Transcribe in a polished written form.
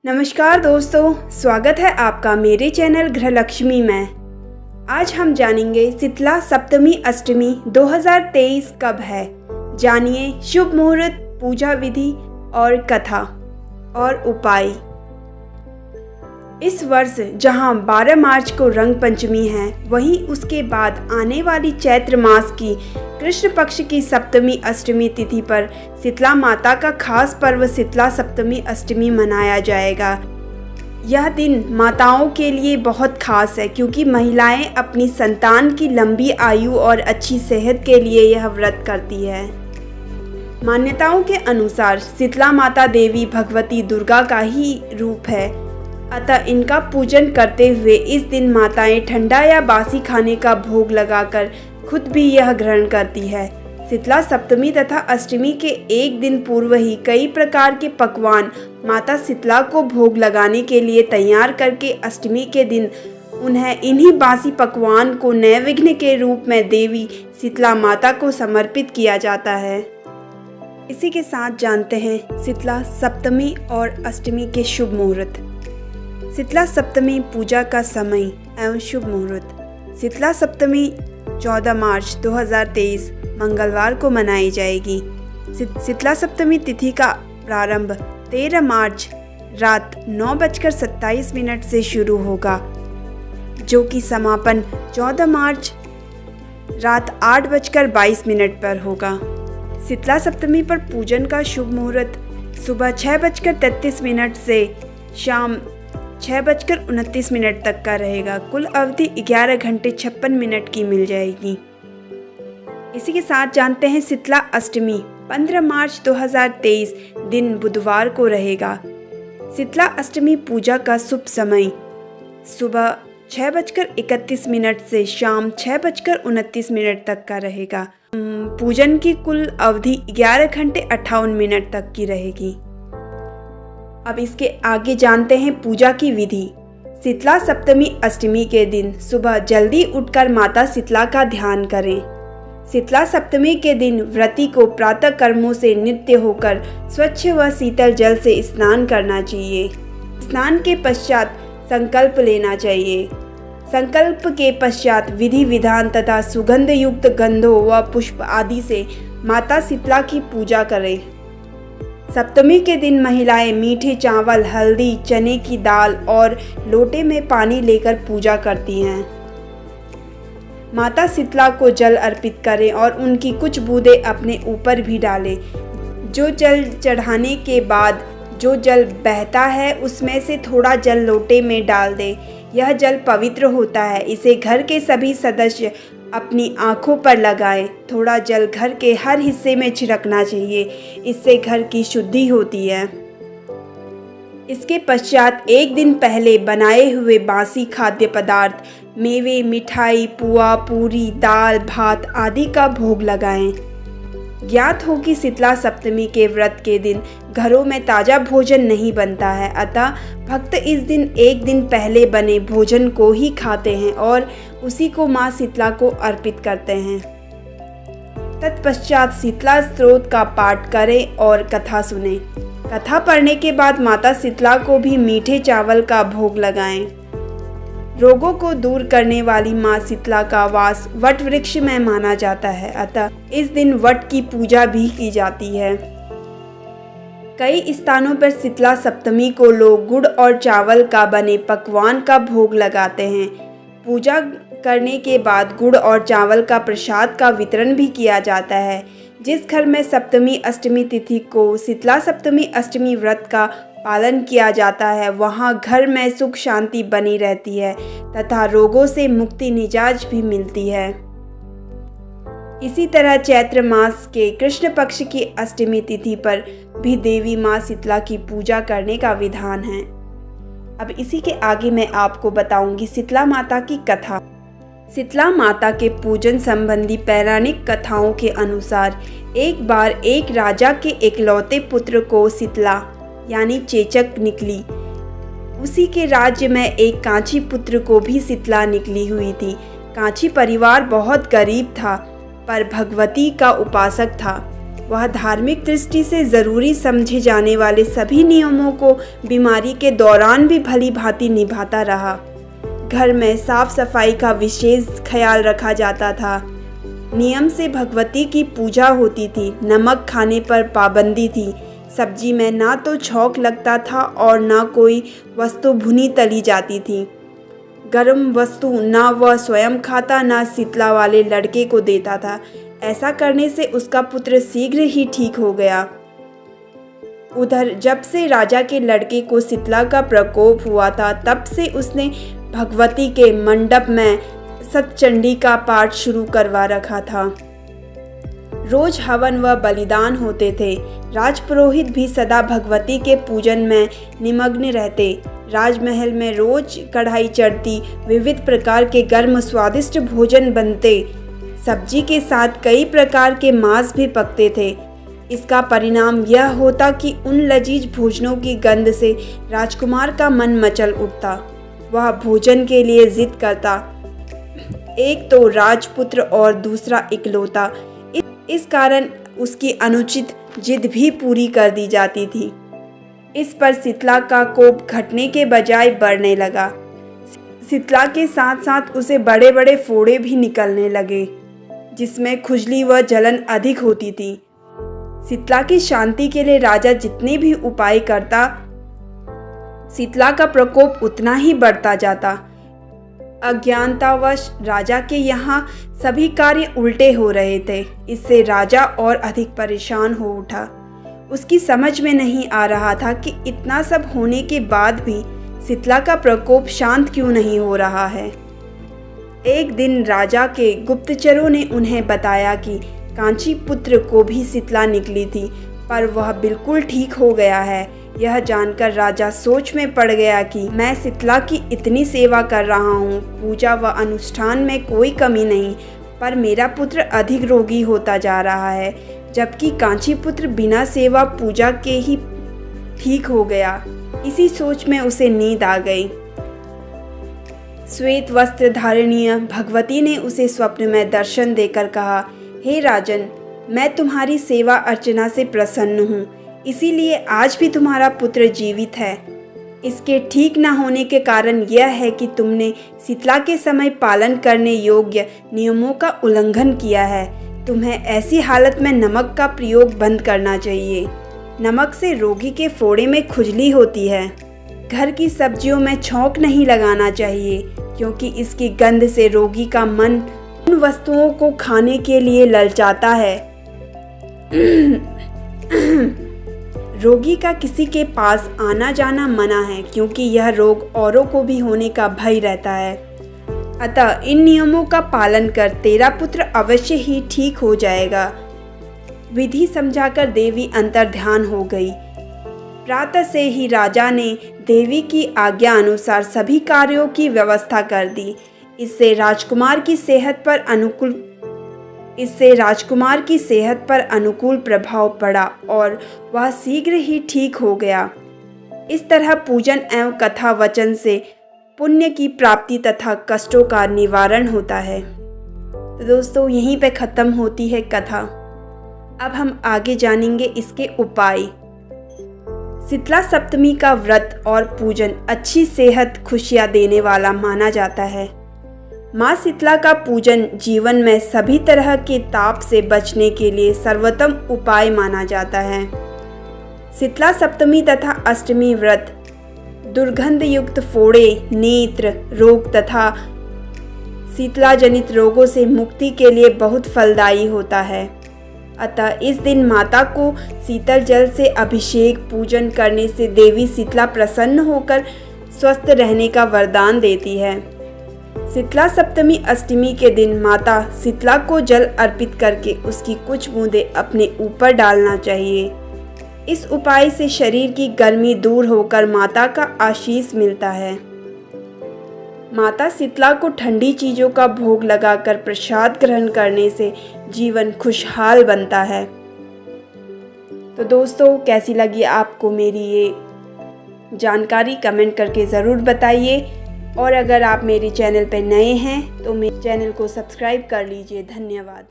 नमस्कार दोस्तों, स्वागत है आपका मेरे चैनल गृहलक्ष्मी में। आज हम जानेंगे शीतला सप्तमी अष्टमी 2023 कब है। जानिए शुभ मुहूर्त, पूजा विधि और कथा और उपाय। इस वर्ष जहां 12 मार्च को रंग पंचमी है, वहीं उसके बाद आने वाली चैत्र मास की कृष्ण पक्ष की सप्तमी अष्टमी तिथि पर शीतला माता का खास पर्व शीतला सप्तमी अष्टमी मनाया जाएगा। यह दिन माताओं के लिए बहुत खास है क्योंकि महिलाएं अपनी संतान की लंबी आयु और अच्छी सेहत के लिए यह व्रत करती है। मान्यताओं के अनुसार शीतला माता देवी भगवती दुर्गा का ही रूप है, अतः इनका पूजन करते हुए इस दिन माताएं ठंडा या बासी खाने का भोग लगाकर खुद भी यह ग्रहण करती है। शीतला सप्तमी तथा अष्टमी के एक दिन पूर्व ही कई प्रकार के पकवान माता शीतला को भोग लगाने के लिए तैयार करके अष्टमी के दिन उन्हें इन्हीं बासी पकवान को नैवेद्य के रूप में देवी शीतला माता को समर्पित किया जाता है। इसी के साथ जानते हैं शीतला सप्तमी और अष्टमी के शुभ मुहूर्त। शीतला सप्तमी पूजा का समय एवं शुभ मुहूर्त। शीतला सप्तमी 14 मार्च 2023 मंगलवार को मनाई जाएगी। शीतला सप्तमी तिथि का प्रारंभ 13 मार्च रात 9:27 से शुरू होगा, जो कि समापन 14 मार्च रात 8:22 पर होगा। शीतला सप्तमी पर पूजन का शुभ मुहूर्त सुबह 6:33 से शाम 6:29 तक का रहेगा। कुल अवधि 11 घंटे 56 मिनट की मिल जाएगी। इसी के साथ जानते हैं शीतला अष्टमी 15 मार्च 2023 दिन बुधवार को रहेगा। शीतला अष्टमी पूजा का शुभ समय सुबह 6:31 से शाम 6:29 तक का रहेगा। पूजन की कुल अवधि 11 घंटे 58 मिनट तक की रहेगी। अब इसके आगे जानते हैं पूजा की विधि। शीतला सप्तमी अष्टमी के दिन सुबह जल्दी उठकर माता शीतला का ध्यान करें। शीतला सप्तमी के दिन व्रती को प्रातः कर्मों से निवृत्त होकर स्वच्छ व शीतल जल से स्नान करना चाहिए। स्नान के पश्चात संकल्प लेना चाहिए। संकल्प के पश्चात विधि विधान तथा सुगंध युक्त गंधों व पुष्प आदि से माता शीतला की पूजा करें। सप्तमी के दिन महिलाएं मीठे चावल, हल्दी, चने की दाल और लोटे में पानी लेकर पूजा करती हैं। माता शीतला को जल अर्पित करें और उनकी कुछ बूंदें अपने ऊपर भी डालें। जो जल चढ़ाने के बाद जो जल बहता है उसमें से थोड़ा जल लोटे में डाल दें। यह जल पवित्र होता है, इसे घर के सभी सदस्य अपनी आँखों पर लगाएं। थोड़ा जल घर के हर हिस्से में छिड़कना चाहिए, इससे घर की शुद्धि होती है। इसके पश्चात एक दिन पहले बनाए हुए बासी खाद्य पदार्थ, मेवे, मिठाई, पुआ, पूरी, दाल, भात आदि का भोग लगाएं। ज्ञात हो कि शीतला सप्तमी के व्रत के दिन घरों में ताज़ा भोजन नहीं बनता है, अतः भक्त इस दिन एक दिन पहले बने भोजन को ही खाते हैं और उसी को माँ शीतला को अर्पित करते हैं। तत्पश्चात शीतला स्तोत्र का पाठ करें और कथा सुनें। कथा पढ़ने के बाद माता शीतला को भी मीठे चावल का भोग लगाएं। रोगों को दूर करने वाली माँ शीतला का वास वट वृक्ष में माना जाता है, अतः इस दिन वट की पूजा भी की जाती है। कई स्थानों पर शीतला सप्तमी को लोग गुड़ और चावल का बने पकवान का भोग लगाते हैं। पूजा करने के बाद गुड़ और चावल का प्रसाद का वितरण भी किया जाता है। जिस घर में सप्तमी अष्टमी तिथि को शीतला सप्तमी अष्टमी व्रत का पालन किया जाता है, वहाँ घर में सुख शांति बनी रहती है तथा रोगों से मुक्ति निजात भी मिलती है। इसी तरह चैत्र मास के कृष्ण पक्ष की अष्टमी तिथि पर भी देवी माँ शीतला की पूजा करने का विधान है। अब इसी के आगे मैं आपको बताऊंगी शीतला माता की कथा। शीतला माता के पूजन संबंधी पौराणिक कथाओं के अनुसार एक बार एक राजा के इकलौते पुत्र को शीतला यानी चेचक निकली। उसी के राज्य में एक कांची पुत्र को भी शीतला निकली हुई थी। कांची परिवार बहुत गरीब था पर भगवती का उपासक था। वह धार्मिक दृष्टि से ज़रूरी समझे जाने वाले सभी नियमों को बीमारी के दौरान भी भली भांति निभाता रहा। घर में साफ सफाई का विशेष ख्याल रखा जाता था। नियम से भगवती की पूजा होती थी। नमक खाने पर पाबंदी थी। सब्जी में ना तो छौंक लगता था और ना कोई वस्तु भुनी तली जाती थी। गर्म वस्तु ना वह स्वयं खाता, ना शीतला वाले लड़के को देता था। ऐसा करने से उसका पुत्र शीघ्र ही ठीक हो गया। उधर जब से राजा के लड़के को शीतला का प्रकोप हुआ था, तब से उसने भगवती के मंडप में सतचंडी का पाठ शुरू करवा रखा था। रोज हवन व बलिदान होते थे। राजपुरोहित भी सदा भगवती के पूजन में निमग्न रहते। राजमहल में रोज कढ़ाई चढ़ती, विविध प्रकार के गर्म स्वादिष्ट भोजन बनते। सब्जी के साथ कई प्रकार के मांस भी पकते थे। इसका परिणाम यह होता कि उन लजीज भोजनों की गंध से राजकुमार का मन मचल उठता। वह भोजन के लिए जिद करता। एक तो राजपुत्र और दूसरा इकलौता। इस कारण उसकी अनुचित जिद भी पूरी कर दी जाती थी। इस पर शीतला का कोप घटने के बजाय बढ़ने लगा। शीतला के साथ साथ उसे बड़े बड़े फोड़े भी निकलने लगे, जिसमें खुजली व जलन अधिक होती थी। शीतला की शांति के लिए राजा जितने भी उपाय करता, शीतला का प्रकोप उतना ही बढ़ता जाता। अज्ञानतावश राजा के यहाँ सभी कार्य उल्टे हो रहे थे। इससे राजा और अधिक परेशान हो उठा। उसकी समझ में नहीं आ रहा था कि इतना सब होने के बाद भी शीतला का प्रकोप शांत क्यों नहीं हो रहा है। एक दिन राजा के गुप्तचरों ने उन्हें बताया कि कांची पुत्र को भी शीतला निकली थी, पर वह बिल्कुल ठीक हो गया है। यह जानकर राजा सोच में पड़ गया कि मैं शीतला की इतनी सेवा कर रहा हूँ, पूजा व अनुष्ठान में कोई कमी नहीं, पर मेरा पुत्र अधिक रोगी होता जा रहा है, जबकि कांची पुत्र बिना सेवा पूजा के ही ठीक हो गया। इसी सोच में उसे नींद आ गई। श्वेत वस्त्र धारणीय भगवती ने उसे स्वप्न में दर्शन देकर कहा, हे राजन, मैं तुम्हारी सेवा अर्चना से प्रसन्न हूँ, इसीलिए आज भी तुम्हारा पुत्र जीवित है। इसके ठीक न होने के कारण यह है कि तुमने शीतला के समय पालन करने योग्य नियमों का उल्लंघन किया है। तुम्हें ऐसी हालत में नमक का प्रयोग बंद करना चाहिए। नमक से रोगी के फोड़े में खुजली होती है। घर की सब्जियों में छौंक नहीं लगाना चाहिए, क्योंकि इसकी गंध से रोगी का मन उन वस्तुओं को खाने के लिए ललचाता है। रोगी का किसी के पास आना जाना मना है, क्योंकि यह रोग औरों को भी होने का भय रहता है। अतः इन नियमों का पालन कर तेरा पुत्र अवश्य ही ठीक हो जाएगा। विधि समझाकर देवी अंतर्ध्यान हो गई। प्रातः से ही राजा ने देवी की आज्ञा अनुसार सभी कार्यों की व्यवस्था कर दी। इससे राजकुमार की सेहत पर अनुकूल प्रभाव पड़ा और वह शीघ्र ही ठीक हो गया। इस तरह पूजन एवं कथा वचन से पुण्य की प्राप्ति तथा कष्टों का निवारण होता है। तो दोस्तों, यहीं पे ख़त्म होती है कथा। अब हम आगे जानेंगे इसके उपाय। शीतला सप्तमी का व्रत और पूजन अच्छी सेहत खुशियाँ देने वाला माना जाता है। माँ शीतला का पूजन जीवन में सभी तरह के ताप से बचने के लिए सर्वोत्तम उपाय माना जाता है। शीतला सप्तमी तथा अष्टमी व्रत दुर्गंध युक्त फोड़े, नेत्र रोग तथा शीतला जनित रोगों से मुक्ति के लिए बहुत फलदायी होता है। अतः इस दिन माता को शीतल जल से अभिषेक पूजन करने से देवी शीतला प्रसन्न होकर स्वस्थ रहने का वरदान देती है। शीतला सप्तमी अष्टमी के दिन माता शीतला को जल अर्पित करके उसकी कुछ बूंदें अपने ऊपर डालना चाहिए। इस उपाय से शरीर की गर्मी दूर होकर माता का आशीष मिलता है। माता शीतला को ठंडी चीज़ों का भोग लगाकर प्रसाद ग्रहण करने से जीवन खुशहाल बनता है। तो दोस्तों, कैसी लगी आपको मेरी ये जानकारी कमेंट करके ज़रूर बताइए। और अगर आप मेरे चैनल पर नए हैं तो मेरे चैनल को सब्सक्राइब कर लीजिए। धन्यवाद।